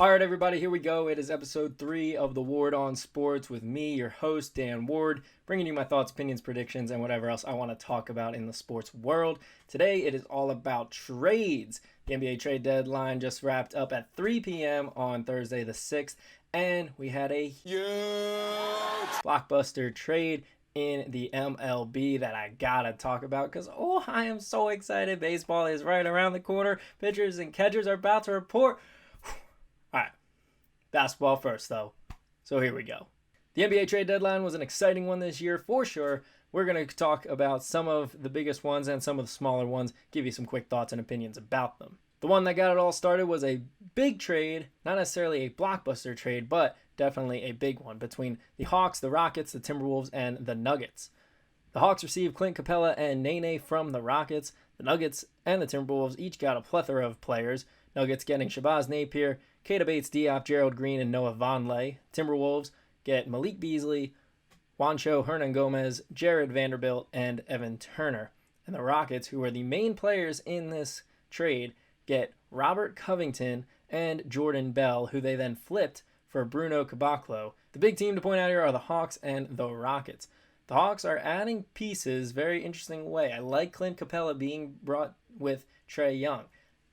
All right, everybody, here we go. It is episode 3 of The Ward on Sports with me, your host, Dan Ward, bringing you my thoughts, opinions, predictions, and whatever else I want to talk about in the sports world. Today, it is all about trades. The NBA trade deadline just wrapped up at 3 p.m. on Thursday the 6th, and we had a huge blockbuster trade in the MLB that I gotta talk about because, I am so excited. Baseball is right around the corner. Pitchers and catchers are about to report. All right, basketball first, though. So here we go. The NBA trade deadline was an exciting one this year, for sure. We're going to talk about some of the biggest ones and some of the smaller ones, give you some quick thoughts and opinions about them. The one that got it all started was a big trade, not necessarily a blockbuster trade, but definitely a big one between the Hawks, the Rockets, the Timberwolves, and the Nuggets. The Hawks received Clint Capella and Nene from the Rockets. The Nuggets and the Timberwolves each got a plethora of players. Nuggets getting Shabazz Napier, Keita Bates-Diop, Gerald Green, and Noah Vonleh. Timberwolves get Malik Beasley, Juancho Hernan-Gomez, Jared Vanderbilt, and Evan Turner. And the Rockets, who are the main players in this trade, get Robert Covington and Jordan Bell, who they then flipped for Bruno Caboclo. The big team to point out here are the Hawks and the Rockets. The Hawks are adding pieces very interesting way. I like Clint Capella being brought with Trae Young.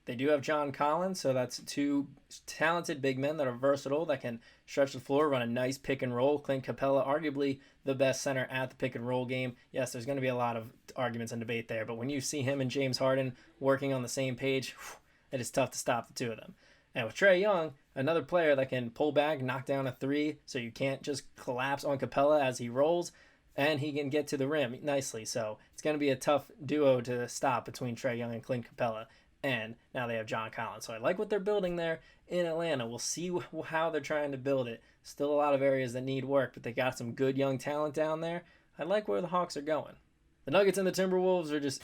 They do have John Collins, so that's two talented big men that are versatile, that can stretch the floor, run a nice pick and roll. Clint Capella, arguably the best center at the pick and roll game. Yes, there's going to be a lot of arguments and debate there, but when you see him and James Harden working on the same page, it is tough to stop the two of them. And with Trae Young, another player that can pull back, knock down a three, so you can't just collapse on Capella as he rolls, and he can get to the rim nicely. So it's going to be a tough duo to stop between Trae Young and Clint Capella. And now they have John Collins. So I like what they're building there in Atlanta. We'll see how they're trying to build it. Still a lot of areas that need work, but they got some good young talent down there. I like where the Hawks are going. The Nuggets and the Timberwolves are just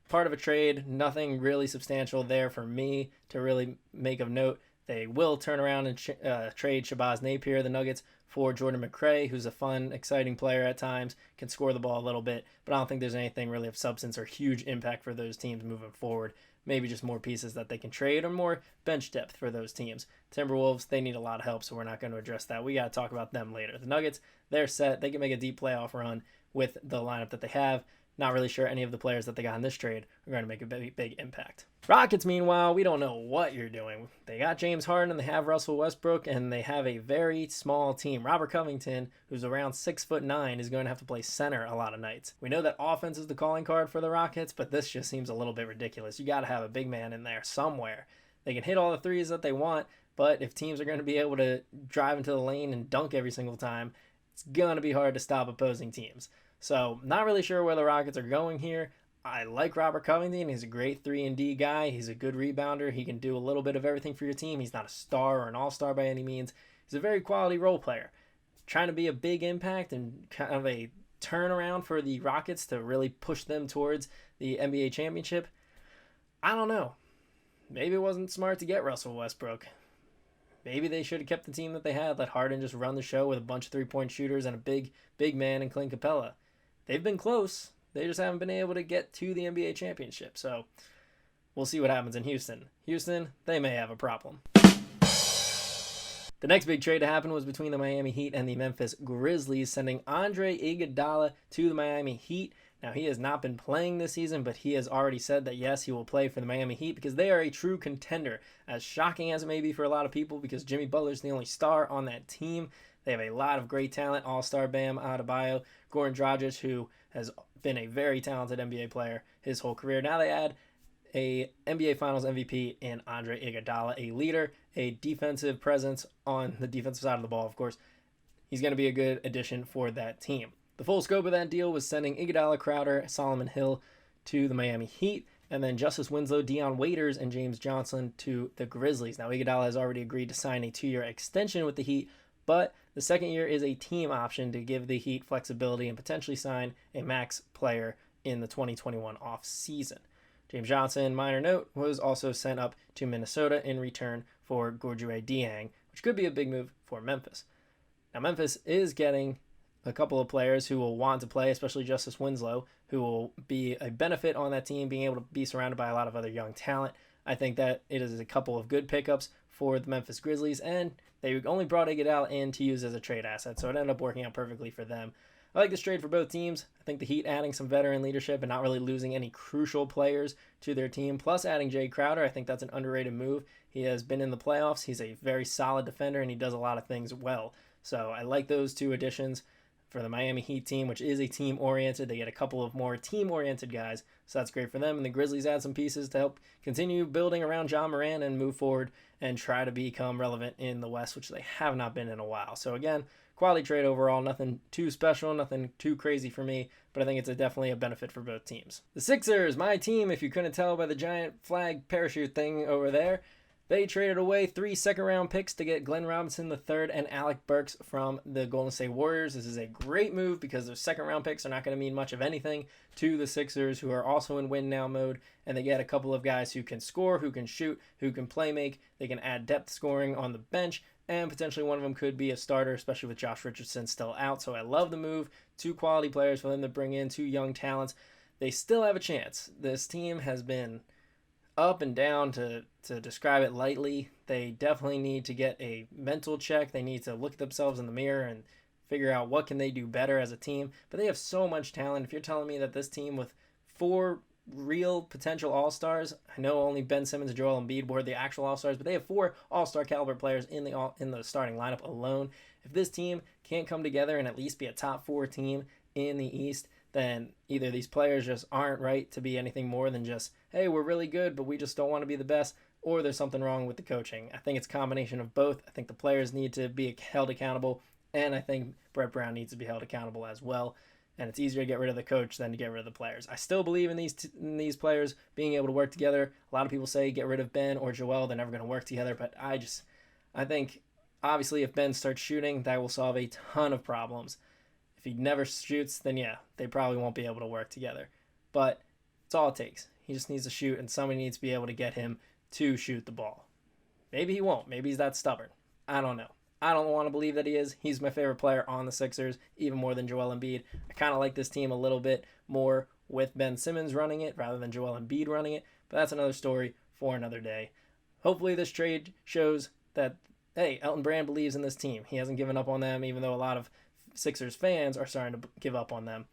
part of a trade. Nothing really substantial there for me to really make of note. They will turn around and trade Shabazz Napier, the Nuggets, for Jordan McRae, who's a fun, exciting player at times, can score the ball a little bit, but I don't think there's anything really of substance or huge impact for those teams moving forward. Maybe just more pieces that they can trade or more bench depth for those teams. Timberwolves, they need a lot of help, so we're not going to address that. We got to talk about them later. The Nuggets, they're set. They can make a deep playoff run with the lineup that they have. Not really sure any of the players that they got in this trade are going to make a big impact. Rockets, meanwhile, we don't know what you're doing. They got James Harden, and they have Russell Westbrook, and they have a very small team. Robert Covington, who's around 6'9", is going to have to play center a lot of nights. We know that offense is the calling card for the Rockets, but this just seems a little bit ridiculous. You got to have a big man in there somewhere. They can hit all the threes that they want, but if teams are going to be able to drive into the lane and dunk every single time, it's going to be hard to stop opposing teams. So, not really sure where the Rockets are going here. I like Robert Covington. He's a great 3-and-D guy. He's a good rebounder. He can do a little bit of everything for your team. He's not a star or an all-star by any means. He's a very quality role player. Trying to be a big impact and kind of a turnaround for the Rockets to really push them towards the NBA championship. I don't know. Maybe it wasn't smart to get Russell Westbrook. Maybe they should have kept the team that they had, let Harden just run the show with a bunch of three-point shooters and a big man in Clint Capella. They've been close. They just haven't been able to get to the NBA championship. So we'll see what happens in Houston. Houston, they may have a problem. The next big trade to happen was between the Miami Heat and the Memphis Grizzlies, sending Andre Iguodala to the Miami Heat. Now, he has not been playing this season, but he has already said that, yes, he will play for the Miami Heat because they are a true contender. As shocking as it may be for a lot of people, because Jimmy Butler's the only star on that team. They have a lot of great talent, all-star Bam Adebayo, Goran Dragic, who has been a very talented NBA player his whole career. Now they add a NBA Finals MVP in Andre Iguodala, a leader, a defensive presence on the defensive side of the ball, of course. He's going to be a good addition for that team. The full scope of that deal was sending Iguodala, Crowder, Solomon Hill to the Miami Heat, and then Justice Winslow, Dion Waiters, and James Johnson to the Grizzlies. Now, Iguodala has already agreed to sign a 2-year extension with the Heat, but the second year is a team option to give the Heat flexibility and potentially sign a max player in the 2021 offseason. James Johnson, minor note, was also sent up to Minnesota in return for Gorgui Dieng, which could be a big move for Memphis. Now, Memphis is getting a couple of players who will want to play, especially Justice Winslow, who will be a benefit on that team, being able to be surrounded by a lot of other young talent. I think that it is a couple of good pickups for the Memphis Grizzlies, and they only brought Iguodala in to use as a trade asset, so it ended up working out perfectly for them. I like this trade for both teams. I think the Heat adding some veteran leadership and not really losing any crucial players to their team, plus adding Jay Crowder, I think that's an underrated move. He has been in the playoffs. He's a very solid defender, and he does a lot of things well. So I like those two additions for the Miami Heat team, which is a team-oriented. They get a couple of more team-oriented guys, so that's great for them. And the Grizzlies add some pieces to help continue building around John Moran and move forward and try to become relevant in the West, which they have not been in a while. So again, quality trade overall, nothing too special, nothing too crazy for me, but I think it's definitely a benefit for both teams. The Sixers, my team, if you couldn't tell by the giant flag parachute thing over there, they traded away 3 second-round picks to get Glenn Robinson III and Alec Burks from the Golden State Warriors. This is a great move because those second-round picks are not going to mean much of anything to the Sixers, who are also in win-now mode, and they get a couple of guys who can score, who can shoot, who can play make. They can add depth scoring on the bench, and potentially one of them could be a starter, especially with Josh Richardson still out. So I love the move. 2 quality players for them to bring in, 2 young talents. They still have a chance. This team has been up and down, to describe it lightly. They definitely need to get a mental check. They need to look at themselves in the mirror and figure out what can they do better as a team. But they have so much talent. If you're telling me that this team with 4 real potential all-stars, I know only Ben Simmons and Joel Embiid were the actual all-stars, but they have 4 all-star caliber players in the starting lineup alone. If this team can't come together and at least be a top 4 team in the East, then either these players just aren't right to be anything more than just, hey, we're really good, but we just don't want to be the best, or there's something wrong with the coaching. I think it's a combination of both. I think the players need to be held accountable, and I think Brett Brown needs to be held accountable as well. And it's easier to get rid of the coach than to get rid of the players. I still believe in these players being able to work together. A lot of people say get rid of Ben or Joel, they're never going to work together, but I think obviously if Ben starts shooting, that will solve a ton of problems. If he never shoots, then yeah, they probably won't be able to work together. But it's all it takes. He just needs to shoot, and somebody needs to be able to get him to shoot the ball. Maybe he won't. Maybe he's that stubborn. I don't know. I don't want to believe that he is. He's my favorite player on the Sixers, even more than Joel Embiid. I kind of like this team a little bit more with Ben Simmons running it rather than Joel Embiid running it, but that's another story for another day. Hopefully this trade shows that, hey, Elton Brand believes in this team. He hasn't given up on them, even though a lot of Sixers fans are starting to give up on them.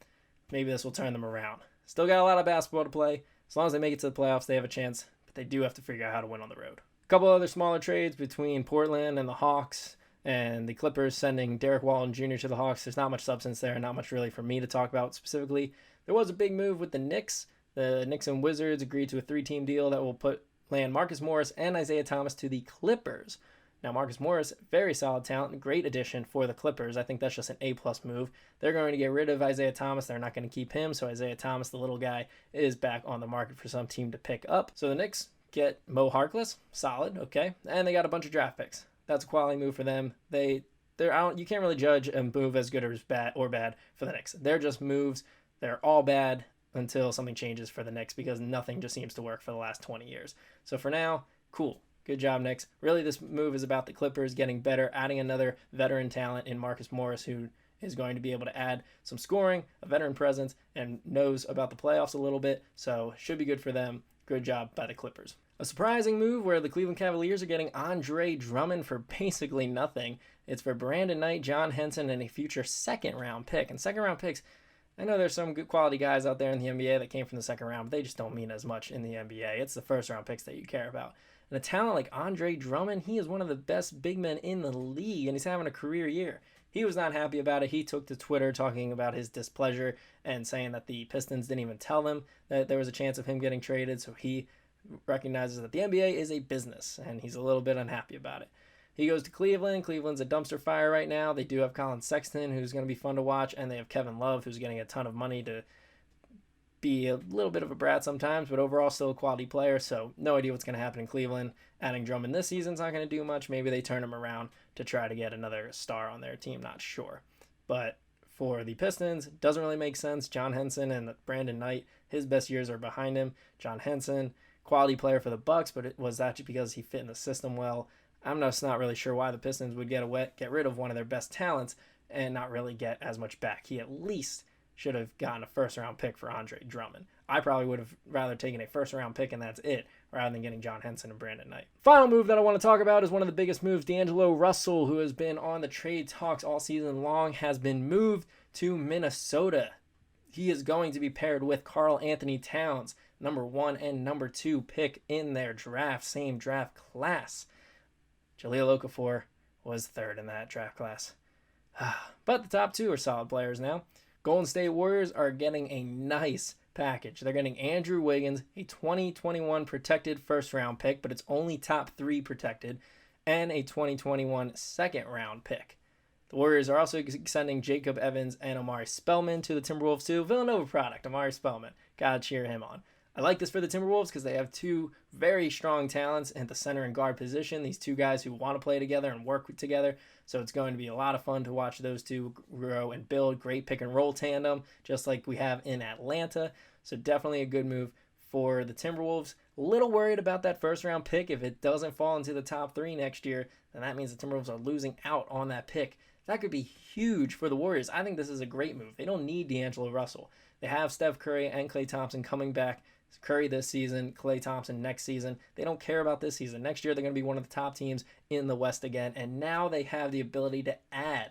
Maybe this will turn them around. Still got a lot of basketball to play. As long as they make it to the playoffs, they have a chance, but they do have to figure out how to win on the road. A couple other smaller trades between Portland and the Hawks, and the Clippers sending Derek Walton Jr. to the Hawks. There's not much substance there, not much really for me to talk about specifically. There was a big move with the Knicks. The Knicks and Wizards agreed to a 3-team deal that will land Marcus Morris and Isaiah Thomas to the Clippers. Now, Marcus Morris, very solid talent, great addition for the Clippers. I think that's just an A-plus move. They're going to get rid of Isaiah Thomas. They're not going to keep him, so Isaiah Thomas, the little guy, is back on the market for some team to pick up. So the Knicks get Mo Harkless, solid, okay, and they got a bunch of draft picks. That's a quality move for them. You can't really judge a move as good or bad for the Knicks. They're just moves. They're all bad until something changes for the Knicks, because nothing just seems to work for the last 20 years. So for now, cool. Good job, Knicks. Really, this move is about the Clippers getting better, adding another veteran talent in Marcus Morris, who is going to be able to add some scoring, a veteran presence, and knows about the playoffs a little bit. So should be good for them. Good job by the Clippers. A surprising move where the Cleveland Cavaliers are getting Andre Drummond for basically nothing. It's for Brandon Knight, John Henson, and a future second-round pick. And second-round picks, I know there's some good quality guys out there in the NBA that came from the second round, but they just don't mean as much in the NBA. It's the first-round picks that you care about. And a talent like Andre Drummond, he is one of the best big men in the league, and he's having a career year. He was not happy about it. He took to Twitter talking about his displeasure and saying that the Pistons didn't even tell him that there was a chance of him getting traded, so he recognizes that the NBA is a business, and he's a little bit unhappy about it. He goes to Cleveland. Cleveland's a dumpster fire right now. They do have Colin Sexton, who's going to be fun to watch, and they have Kevin Love, who's getting a ton of money to be a little bit of a brat sometimes, but overall still a quality player, so no idea what's going to happen in Cleveland. Adding Drummond this season's not going to do much. Maybe they turn him around to try to get another star on their team, not sure. But for the Pistons, it doesn't really make sense. John Henson and Brandon Knight, his best years are behind him. John Henson, quality player for the Bucks, but it was actually because he fit in the system well. I'm just not really sure why the Pistons would get rid of one of their best talents and not really get as much back. He at least should have gotten a first-round pick for Andre Drummond. I probably would have rather taken a first-round pick and that's it, rather than getting John Henson and Brandon Knight. Final move that I want to talk about is one of the biggest moves. D'Angelo Russell, who has been on the trade talks all season long, has been moved to Minnesota. He is going to be paired with Karl Anthony Towns, number 1 and number 2 pick in their draft, same draft class. Jahlil Okafor was 3rd in that draft class. But the top 2 are solid players now. Golden State Warriors are getting a nice package. They're getting Andrew Wiggins, a 2021 protected first-round pick, but it's only top 3 protected, and a 2021 second-round pick. The Warriors are also sending Jacob Evans and Omari Spellman to the Timberwolves too. Villanova product, Omari Spellman. Gotta cheer him on. I like this for the Timberwolves because they have 2 very strong talents at the center and guard position. These 2 guys who want to play together and work together. So it's going to be a lot of fun to watch those 2 grow and build. Great pick and roll tandem, just like we have in Atlanta. So definitely a good move for the Timberwolves. A little worried about that first-round pick. If it doesn't fall into the top 3 next year, then that means the Timberwolves are losing out on that pick. That could be huge for the Warriors. I think this is a great move. They don't need D'Angelo Russell. They have Steph Curry and Klay Thompson coming back. Curry this season, Klay Thompson next season. They don't care about this season. Next year, they're going to be one of the top teams in the West again, and now they have the ability to add.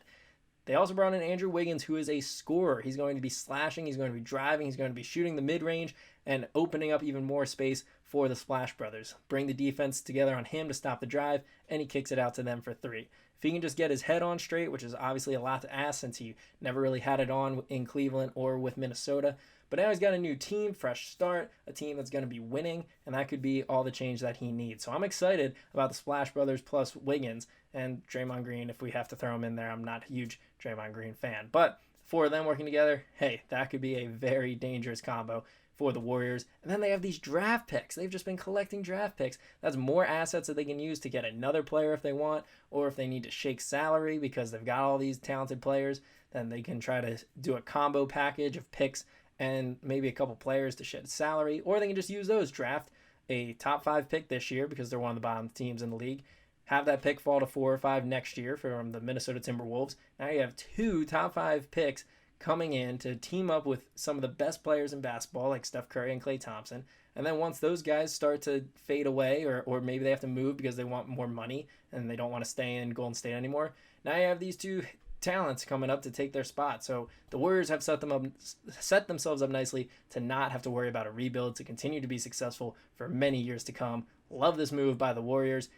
They also brought in Andrew Wiggins, who is a scorer. He's going to be slashing, he's going to be driving, he's going to be shooting the mid-range and opening up even more space for the Splash Brothers. Bring the defense together on him to stop the drive, and he kicks it out to them for 3. If he can just get his head on straight, which is obviously a lot to ask since he never really had it on in Cleveland or with Minnesota, but now he's got a new team, fresh start, a team that's going to be winning, and that could be all the change that he needs. So I'm excited about the Splash Brothers plus Wiggins and Draymond Green. If we have to throw him in there, I'm not a huge Draymond Green fan. But 4 of them working together, hey, that could be a very dangerous combo for the Warriors. And then they have these draft picks. They've just been collecting draft picks. That's more assets that they can use to get another player if they want, or if they need to shake salary because they've got all these talented players, then they can try to do a combo package of picks and maybe a couple players to shed salary, or they can just use those, draft a top 5 pick this year because they're one of the bottom teams in the league, have that pick fall to 4 or 5 next year from the Minnesota Timberwolves. Now you have 2 top 5 picks coming in to team up with some of the best players in basketball like Steph Curry and Klay Thompson, and then once those guys start to fade away or maybe they have to move because they want more money and they don't want to stay in Golden State anymore, now you have these 2 talents coming up to take their spot. So the Warriors have set themselves up nicely to not have to worry about a rebuild, to continue to be successful for many years to come. Love this move by the Warriors.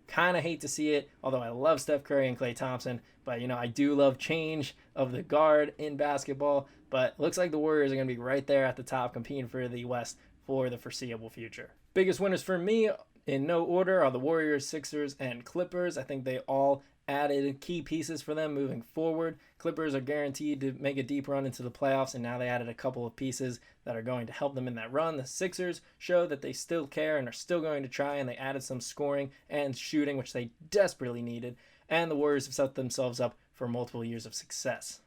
Kind of hate to see it, although I love Steph Curry and Klay Thompson, but I do love change of the guard in basketball, but looks like the Warriors are going to be right there at the top competing for the West for the foreseeable future. Biggest winners for me in no order are the Warriors, Sixers, and Clippers. I think they all added key pieces for them moving forward. Clippers are guaranteed to make a deep run into the playoffs, and now they added a couple of pieces that are going to help them in that run. The Sixers show that they still care and are still going to try, and they added some scoring and shooting, which they desperately needed. And the Warriors have set themselves up for multiple years of success.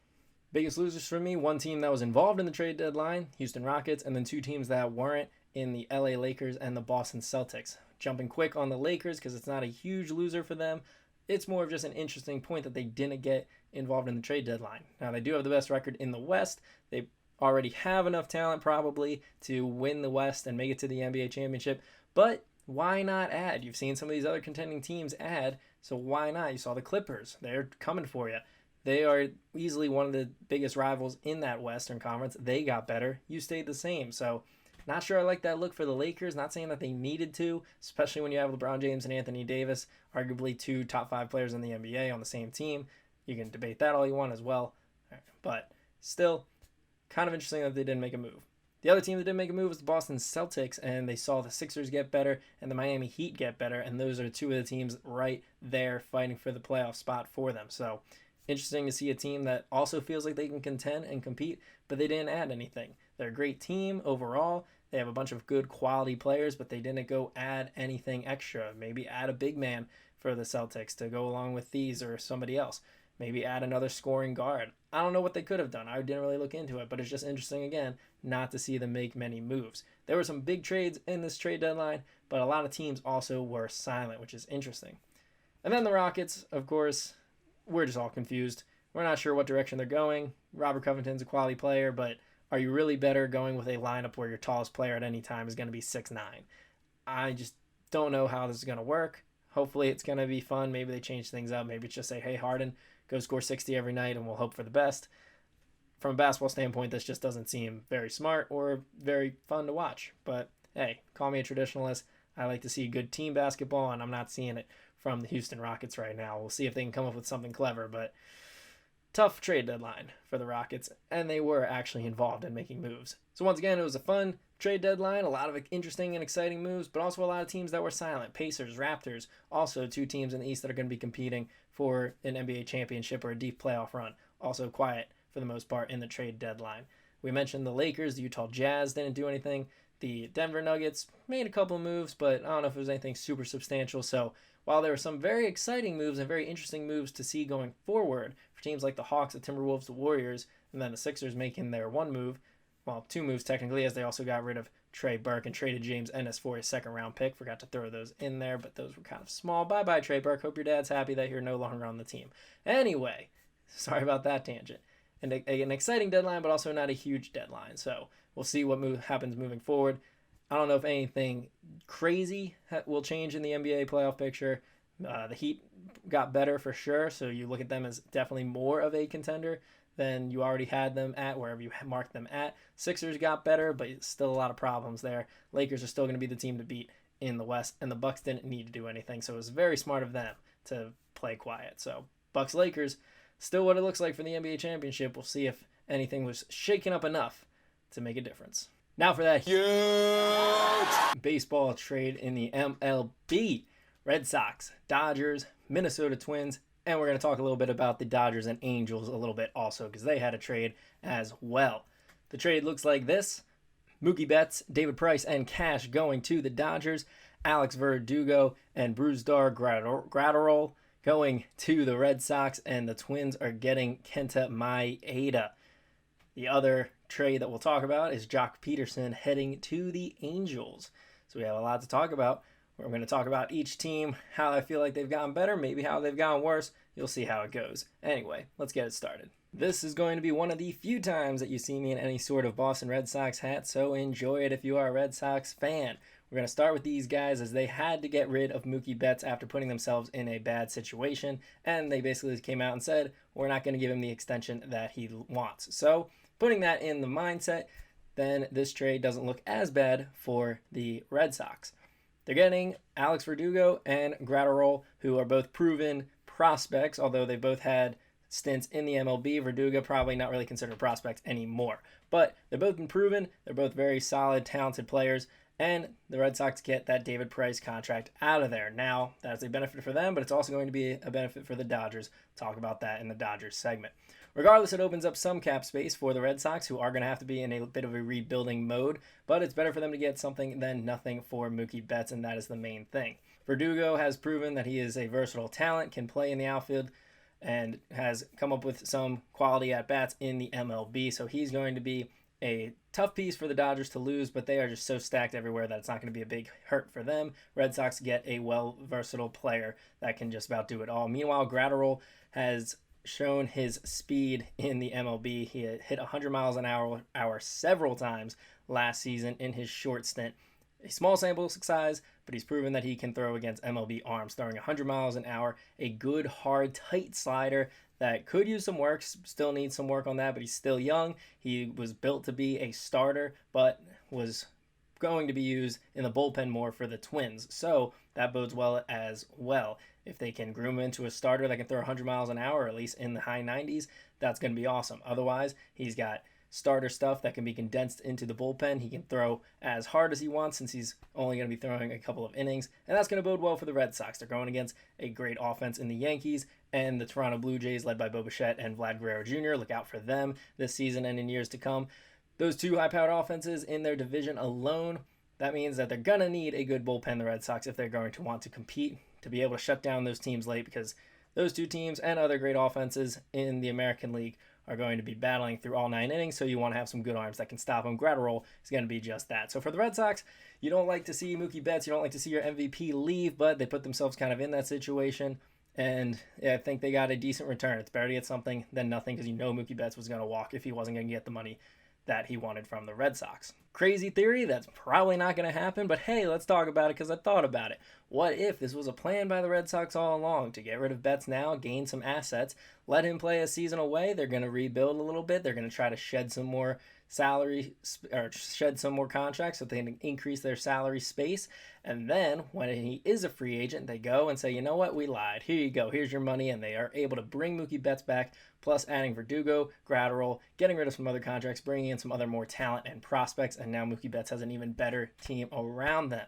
Biggest losers for me, 1 team that was involved in the trade deadline, Houston Rockets, and then 2 teams that weren't in the LA Lakers and the Boston Celtics. Jumping quick on the Lakers because it's not a huge loser for them. It's more of just an interesting point that they didn't get involved in the trade deadline. Now, they do have the best record in the West. They already have enough talent probably to win the West and make it to the NBA championship. But why not add? You've seen some of these other contending teams add, so why not? You saw the Clippers. They're coming for you. They are easily one of the biggest rivals in that Western Conference. They got better. You stayed the same. So not sure I like that look for the Lakers. Not saying that they needed to, especially when you have LeBron James and Anthony Davis, arguably 2 top 5 players in the NBA on the same team. You can debate that all you want as well. But still, kind of interesting that they didn't make a move. The other team that didn't make a move was the Boston Celtics, and they saw the Sixers get better and the Miami Heat get better, and those are 2 of the teams right there fighting for the playoff spot for them. So interesting to see a team that also feels like they can contend and compete, but they didn't add anything. They're a great team overall. They have a bunch of good quality players, but they didn't go add anything extra. Maybe add a big man for the Celtics to go along with these or somebody else. Maybe add another scoring guard. I don't know what they could have done. I didn't really look into it, but it's just interesting, again, not to see them make many moves. There were some big trades in this trade deadline, but a lot of teams also were silent, which is interesting. And then the Rockets, of course, we're just all confused. We're not sure what direction they're going. Robert Covington's a quality player, but are you really better going with a lineup where your tallest player at any time is going to be 6'9"? I just don't know how this is going to work. Hopefully it's going to be fun. Maybe they change things up. Maybe it's just say, hey, Harden, go score 60 every night and we'll hope for the best. From a basketball standpoint, this just doesn't seem very smart or very fun to watch. But hey, call me a traditionalist. I like to see good team basketball, and I'm not seeing it from the Houston Rockets right now. We'll see if they can come up with something clever, but tough trade deadline for the Rockets, and they were actually involved in making moves. So once again, it was a fun trade deadline, a lot of interesting and exciting moves, but also a lot of teams that were silent. Pacers, Raptors, also two teams in the East that are going to be competing for an NBA championship or a deep playoff run. Also quiet for the most part in the trade deadline. We mentioned the Lakers, the Utah Jazz didn't do anything. The Denver Nuggets made a couple moves, but I don't know if it was anything super substantial. So while there were some very exciting moves and very interesting moves to see going forward for teams like the Hawks, the Timberwolves, the Warriors, and then the Sixers making their one move, well, two moves technically, as they also got rid of Trey Burke and traded James Ennis for a second-round pick. Forgot to throw those in there, but those were kind of small. Bye-bye, Trey Burke. Hope your dad's happy that you're no longer on the team. Anyway, sorry about that tangent. And an exciting deadline, but also not a huge deadline. So we'll see what happens moving forward. I don't know if anything crazy will change in the NBA playoff picture. The Heat got better for sure, so you look at them as definitely more of a contender than you already had them at, wherever you marked them at. Sixers got better, but still a lot of problems there. Lakers are still going to be the team to beat in the West, and the Bucks didn't need to do anything, so it was very smart of them to play quiet. So Bucks-Lakers, still what it looks like for the NBA championship. We'll see if anything was shaken up enough to make a difference. Now for that huge baseball trade in the MLB. Red Sox, Dodgers, Minnesota Twins, and we're going to talk a little bit about the Dodgers and Angels a little bit also because they had a trade as well. The trade looks like this. Mookie Betts, David Price, and cash going to the Dodgers. Alex Verdugo and Brusdar Graterol going to the Red Sox, and the Twins are getting Kenta Maeda. The other trade that we'll talk about is Jock Peterson heading to the Angels. So we have a lot to talk about. We're going to talk about each team, how I feel like they've gotten better, maybe how they've gotten worse. You'll see how it goes. Anyway, let's get it started. This is going to be one of the few times that you see me in any sort of Boston Red Sox hat, so enjoy it if you are a Red Sox fan. We're going to start with these guys as they had to get rid of Mookie Betts after putting themselves in a bad situation, and they basically came out and said, we're not going to give him the extension that he wants. So putting that in the mindset, then this trade doesn't look as bad for the Red Sox. They're getting Alex Verdugo and Graterol, who are both proven prospects, although they both had stints in the MLB. Verdugo probably not really considered prospects anymore. But they've both been proven. They're both very solid, talented players. And the Red Sox get that David Price contract out of there. Now, that's a benefit for them, but it's also going to be a benefit for the Dodgers. Talk about that in the Dodgers segment. Regardless, it opens up some cap space for the Red Sox, who are going to have to be in a bit of a rebuilding mode, but it's better for them to get something than nothing for Mookie Betts, and that is the main thing. Verdugo has proven that he is a versatile talent, can play in the outfield, and has come up with some quality at-bats in the MLB, so he's going to be a tough piece for the Dodgers to lose, but they are just so stacked everywhere that it's not going to be a big hurt for them. Red Sox get a versatile player that can just about do it all. Meanwhile, Graterol has shown his speed in the MLB. He hit 100 miles an hour several times last season in his short stint. A small sample size, but he's proven that he can throw against MLB arms, throwing 100 miles an hour, a good, hard, tight slider that could use some work, still needs some work on that, but he's still young. He was built to be a starter, but was going to be used in the bullpen more for the Twins. So that bodes well as well. If they can groom him into a starter that can throw 100 miles an hour, or at least in the high 90s, that's going to be awesome. Otherwise, he's got starter stuff that can be condensed into the bullpen. He can throw as hard as he wants since he's only going to be throwing a couple of innings, and that's going to bode well for the Red Sox. They're going against a great offense in the Yankees and the Toronto Blue Jays led by Bo Bichette and Vlad Guerrero Jr. Look out for them this season and in years to come. Those two high-powered offenses in their division alone, that means that they're going to need a good bullpen, the Red Sox, if they're going to want to compete, to be able to shut down those teams late, because those two teams and other great offenses in the American League are going to be battling through all 9 innings, so you want to have some good arms that can stop them. Graterol is going to be just that. So for the Red Sox, you don't like to see Mookie Betts, you don't like to see your MVP leave, but they put themselves kind of in that situation, and yeah, I think they got a decent return. It's better to get something than nothing, because you know Mookie Betts was going to walk if he wasn't going to get the money that he wanted from the Red Sox. crazy theory. That's probably not going to happen, but hey, let's talk about it because I thought about it. What if this was a plan by the Red Sox all along to get rid of Betts now, gain some assets, let him play a season away? They're going to rebuild a little bit. They're going to try to shed some more salary or shed some more contracts so they can increase their salary space. And then when he is a free agent, they go and say, you know what, we lied. Here you go. Here's your money. And they are able to bring Mookie Betts back, plus adding Verdugo, Gratterall, getting rid of some other contracts, bringing in some other more talent and prospects. And now Mookie Betts has an even better team around them.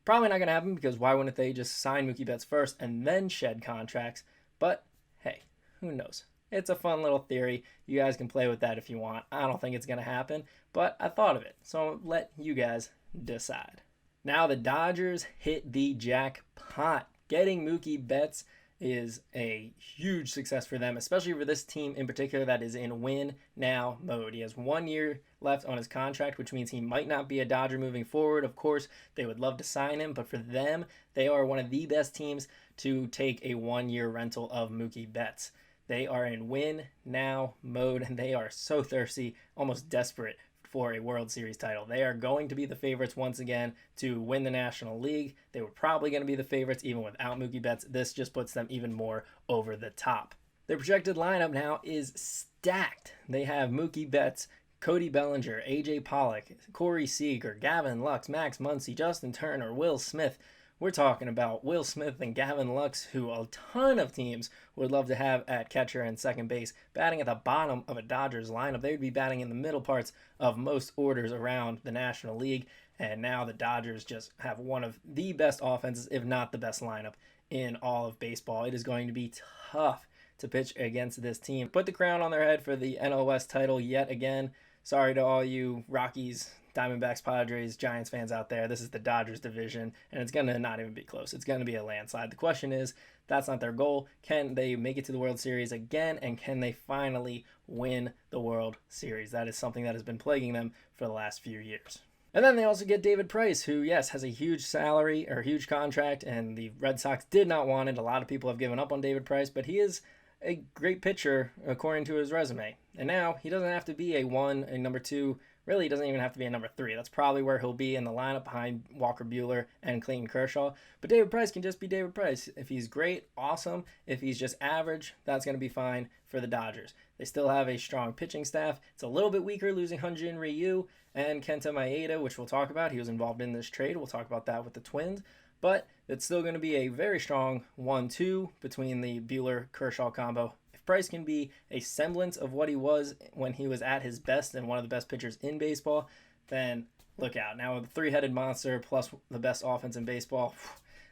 Probably not going to happen because why wouldn't they just sign Mookie Betts first and then shed contracts? But hey, who knows? It's a fun little theory. You guys can play with that if you want. I don't think it's going to happen, but I thought of it. So I'll let you guys decide. Now the Dodgers hit the jackpot. Getting Mookie Betts is a huge success for them, especially for this team in particular that is in win now mode. He has 1 year left on his contract, which means he might not be a Dodger moving forward. Of course, they would love to sign him, but for them, they are one of the best teams to take a 1 year rental of Mookie Betts. They are in win now mode, and they are so thirsty, almost desperate for a World Series title. They are going to be the favorites once again to win the National League. They were probably going to be the favorites even without Mookie Betts. This just puts them even more over the top. Their projected lineup now is stacked. They have Mookie Betts, Cody Bellinger, AJ Pollock, Corey Seager, Gavin Lux, Max Muncy, Justin Turner, Will Smith. We're talking about Will Smith and Gavin Lux, who a ton of teams would love to have at catcher and second base, batting at the bottom of a Dodgers lineup. They would be batting in the middle parts of most orders around the National League, and now the Dodgers just have one of the best offenses, if not the best lineup in all of baseball. It is going to be tough to pitch against this team. Put the crown on their head for the NL West title yet again. Sorry to all you Rockies, Diamondbacks, Padres, Giants fans out there. This is the Dodgers division, and it's going to not even be close. It's going to be a landslide. The question is, that's not their goal. Can they make it to the World Series again, and can they finally win the World Series? That is something that has been plaguing them for the last few years. And then they also get David Price, who, yes, has a huge salary or huge contract, and the Red Sox did not want it. A lot of people have given up on David Price, but he is a great pitcher according to his resume. And now he doesn't have to be a 1, a number 2. Really, he doesn't even have to be a number 3. That's probably where he'll be in the lineup behind Walker Buehler and Clayton Kershaw. But David Price can just be David Price. If he's great, awesome. If he's just average, that's going to be fine for the Dodgers. They still have a strong pitching staff. It's a little bit weaker losing Hyun-Jin Ryu and Kenta Maeda, which we'll talk about. He was involved in this trade. We'll talk about that with the Twins. But it's still going to be a very strong 1-2 between the Buehler-Kershaw combo. Price can be a semblance of what he was when he was at his best and one of the best pitchers in baseball, then look out. Now with the three-headed monster plus the best offense in baseball,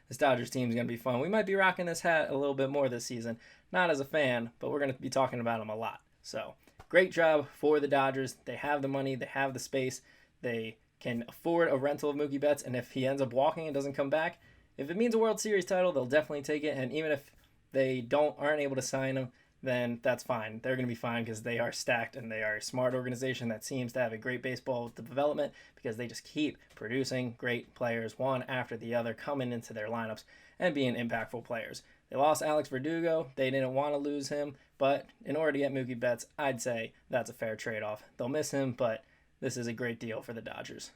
this Dodgers team is going to be fun. We might be rocking this hat a little bit more this season. Not as a fan, but we're going to be talking about him a lot. So great job for the Dodgers. They have the money. They have the space. They can afford a rental of Mookie Betts, and if he ends up walking and doesn't come back, if it means a World Series title, they'll definitely take it. And even if they aren't able to sign him, then that's fine. They're going to be fine because they are stacked and they are a smart organization that seems to have a great baseball development because they just keep producing great players one after the other coming into their lineups and being impactful players. They lost Alex Verdugo. They didn't want to lose him, but in order to get Mookie Betts, I'd say that's a fair trade-off. They'll miss him, but this is a great deal for the Dodgers.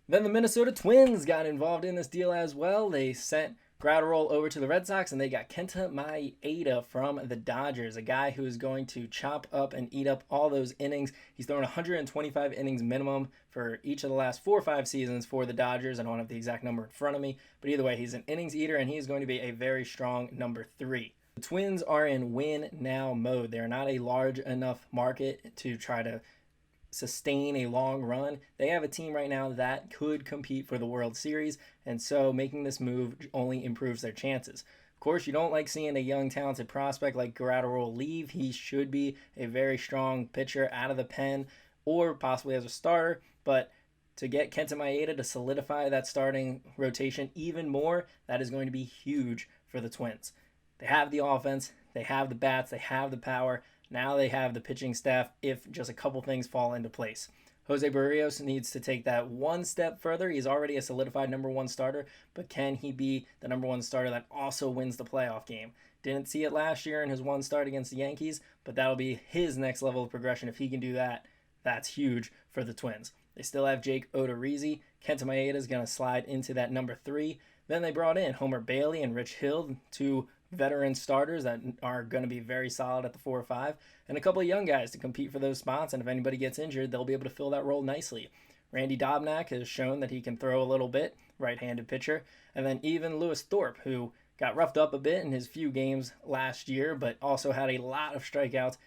Then the Minnesota Twins got involved in this deal as well. They sent Gratterall over to the Red Sox, and they got Kenta Maeda from the Dodgers, a guy who is going to chop up and eat up all those innings. He's thrown 125 innings minimum for each of the last 4 or 5 seasons for the Dodgers. I don't have the exact number in front of me, but either way, he's an innings eater, and he is going to be a very strong number 3. The Twins are in win now mode. They're not a large enough market to try to sustain a long run. They have a team right now that could compete for the World Series, and so making this move only improves their chances. Of course, you don't like seeing a young, talented prospect like Gratterall leave. He should be a very strong pitcher out of the pen or possibly as a starter, but to get Kenta Maeda to solidify that starting rotation even more, that is going to be huge for the Twins. They have the offense, they have the bats, they have the power. Now they have the pitching staff if just a couple things fall into place. Jose Barrios needs to take that one step further. He's already a solidified number 1 starter, but can he be the number 1 starter that also wins the playoff game? Didn't see it last year in his one start against the Yankees, but that'll be his next level of progression. If he can do that, that's huge for the Twins. They still have Jake Odorizzi. Kenta Maeda is going to slide into that number 3. Then they brought in Homer Bailey and Rich Hill, 2 veteran starters that are going to be very solid at the 4 or 5, and a couple of young guys to compete for those spots. And if anybody gets injured, they'll be able to fill that role nicely. Randy Dobnak has shown that he can throw a little bit, right-handed pitcher. And then even Lewis Thorpe, who got roughed up a bit in his few games last year, but also had a lot of strikeouts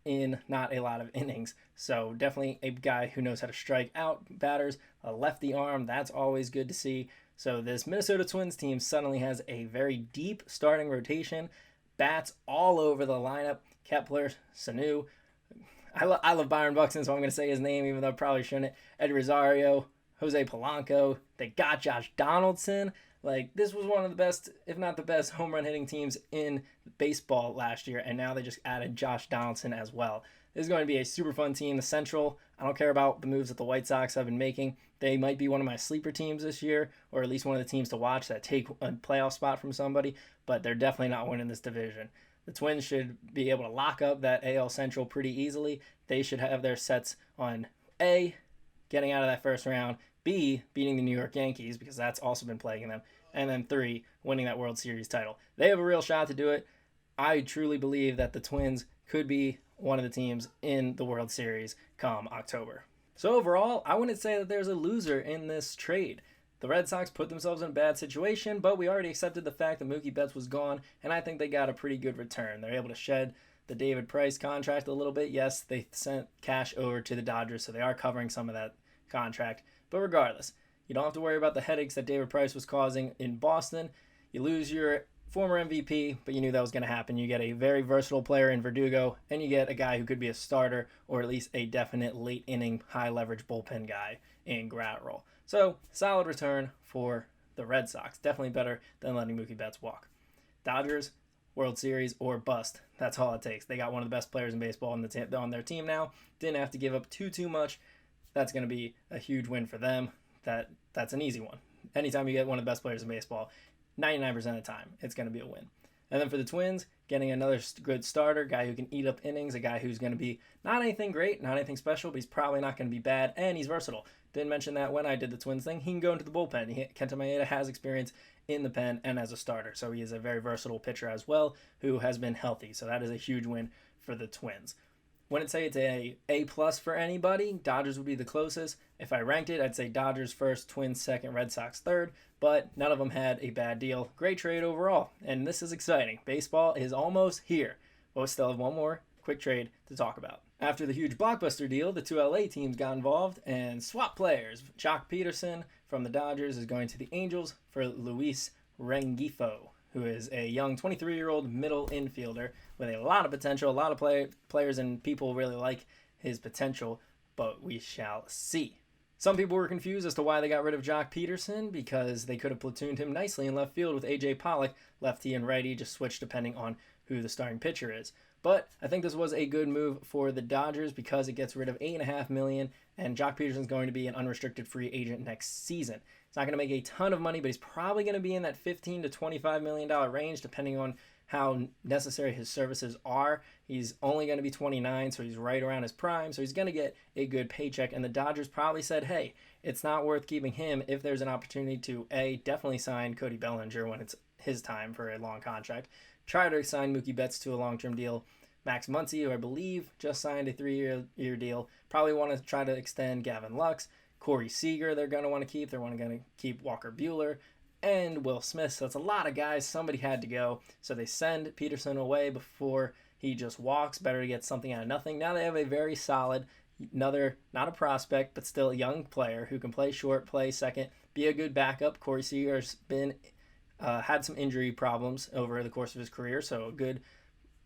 in not a lot of innings. So definitely a guy who knows how to strike out batters, a lefty arm. That's always good to see. So this Minnesota Twins team suddenly has a very deep starting rotation. Bats all over the lineup. Kepler, Sanu. I love Byron Buxton, so I'm going to say his name, even though I probably shouldn't. Eddie Rosario, Jose Polanco. They got Josh Donaldson. Like, this was one of the best, if not the best, home run hitting teams in baseball last year, and now they just added Josh Donaldson as well. This is going to be a super fun team. The Central, I don't care about the moves that the White Sox have been making. They might be one of my sleeper teams this year, or at least one of the teams to watch that take a playoff spot from somebody, but they're definitely not winning this division. The Twins should be able to lock up that AL Central pretty easily. They should have their sets on A, getting out of that first round, B, beating the New York Yankees, because that's also been plaguing them, and then 3, winning that World Series title. They have a real shot to do it. I truly believe that the Twins could be one of the teams in the World Series come October. So overall, I wouldn't say that there's a loser in this trade. The Red Sox put themselves in a bad situation, but we already accepted the fact that Mookie Betts was gone, and I think they got a pretty good return. They're able to shed the David Price contract a little bit. Yes, they sent cash over to the Dodgers, so they are covering some of that contract. But regardless, you don't have to worry about the headaches that David Price was causing in Boston. You lose your former MVP, but you knew that was going to happen. You get a very versatile player in Verdugo, and you get a guy who could be a starter or at least a definite late inning, high leverage bullpen guy in Gratterall. So, solid return for the Red Sox. Definitely better than letting Mookie Betts walk. Dodgers, World Series or bust. That's all it takes. They got one of the best players in baseball on their team now. Didn't have to give up too much. That's going to be a huge win for them. That's an easy one. Anytime you get one of the best players in baseball, 99% of the time, it's going to be a win. And then for the Twins, getting another good starter, guy who can eat up innings, a guy who's going to be not anything great, not anything special, but he's probably not going to be bad, and he's versatile. Didn't mention that when I did the Twins thing. He can go into the bullpen. Kenta Maeda has experience in the pen and as a starter, so he is a very versatile pitcher as well who has been healthy. So that is a huge win for the Twins. Wouldn't say it's a A+ for anybody. Dodgers would be the closest. If I ranked it, I'd say Dodgers first, Twins second, Red Sox third, but none of them had a bad deal. Great trade overall, and this is exciting. Baseball is almost here, but we still have one more quick trade to talk about. After the huge blockbuster deal, the 2 LA teams got involved and swapped players. Jock Peterson from the Dodgers is going to the Angels for Luis Rengifo, who is a young 23-year-old middle infielder with a lot of potential. A lot of players and people really like his potential, but we shall see. Some people were confused as to why they got rid of Jock Peterson, because they could have platooned him nicely in left field with A.J. Pollock, lefty and righty, just switch depending on who the starting pitcher is. But I think this was a good move for the Dodgers because it gets rid of $8.5 million, and Jock Peterson's going to be an unrestricted free agent next season. He's not going to make a ton of money, but he's probably going to be in that $15 to $25 million range, depending on how necessary his services are. He's only going to be 29, so he's right around his prime, so he's going to get a good paycheck. And the Dodgers probably said, hey, it's not worth keeping him if there's an opportunity to, A, definitely sign Cody Bellinger when it's his time for a long contract. Try to sign Mookie Betts to a long-term deal. Max Muncy, who I believe just signed a 3-year deal, probably want to try to extend Gavin Lux. Corey Seager they're going to want to keep. They're going to keep Walker Buehler and Will Smith. So it's a lot of guys. Somebody had to go. So they send Peterson away before he just walks. Better to get something out of nothing. Now they have a very solid, another, not a prospect, but still a young player who can play short, play second, be a good backup. Corey Seager's been had some injury problems over the course of his career, so a good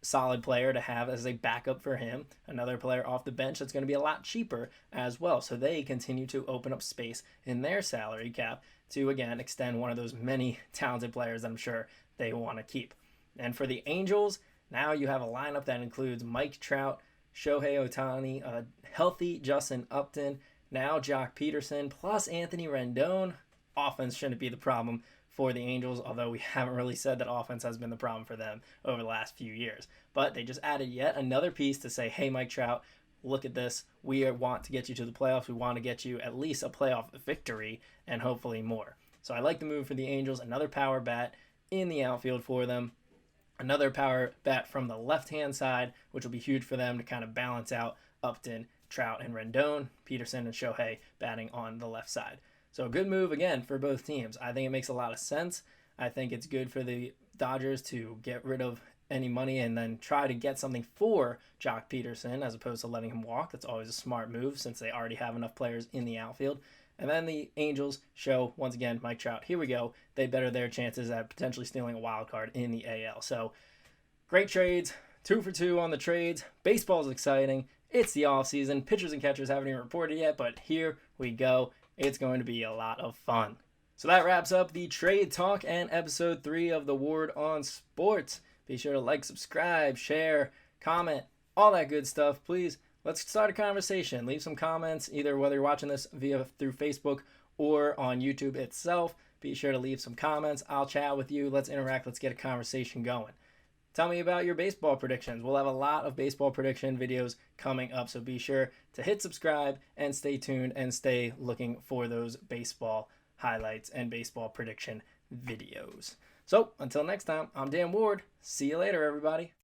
solid player to have as a backup for him. Another player off the bench that's going to be a lot cheaper as well. So they continue to open up space in their salary cap to, again, extend one of those many talented players I'm sure they want to keep. And for the Angels, now you have a lineup that includes Mike Trout, Shohei Ohtani, a healthy Justin Upton, now Jock Peterson, plus Anthony Rendon. Offense shouldn't be the problem for the Angels, although we haven't really said that offense has been the problem for them over the last few years. But they just added yet another piece to say, hey, Mike Trout, look at this. We want to get you to the playoffs. We want to get you at least a playoff victory and hopefully more. So I like the move for the Angels. Another power bat in the outfield for them. Another power bat from the left-hand side, which will be huge for them to kind of balance out Upton, Trout, and Rendon. Peterson and Shohei batting on the left side. So a good move, again, for both teams. I think it makes a lot of sense. I think it's good for the Dodgers to get rid of any money and then try to get something for Jock Peterson as opposed to letting him walk. That's always a smart move since they already have enough players in the outfield. And then the Angels show, once again, Mike Trout, here we go. They better their chances at potentially stealing a wild card in the AL. So great trades, 2 for 2 on the trades. Baseball is exciting. It's the offseason. Pitchers and catchers haven't even reported yet, but here we go. It's going to be a lot of fun. So that wraps up the trade talk and episode 3 of the Ward on Sports. Be sure to like, subscribe, share, comment, all that good stuff. Please, let's start a conversation. Leave some comments, either whether you're watching this through Facebook or on YouTube itself. Be sure to leave some comments. I'll chat with you. Let's interact. Let's get a conversation going. Tell me about your baseball predictions. We'll have a lot of baseball prediction videos coming up, so be sure to hit subscribe and stay tuned and stay looking for those baseball highlights and baseball prediction videos. So until next time, I'm Dan Ward. See you later, everybody.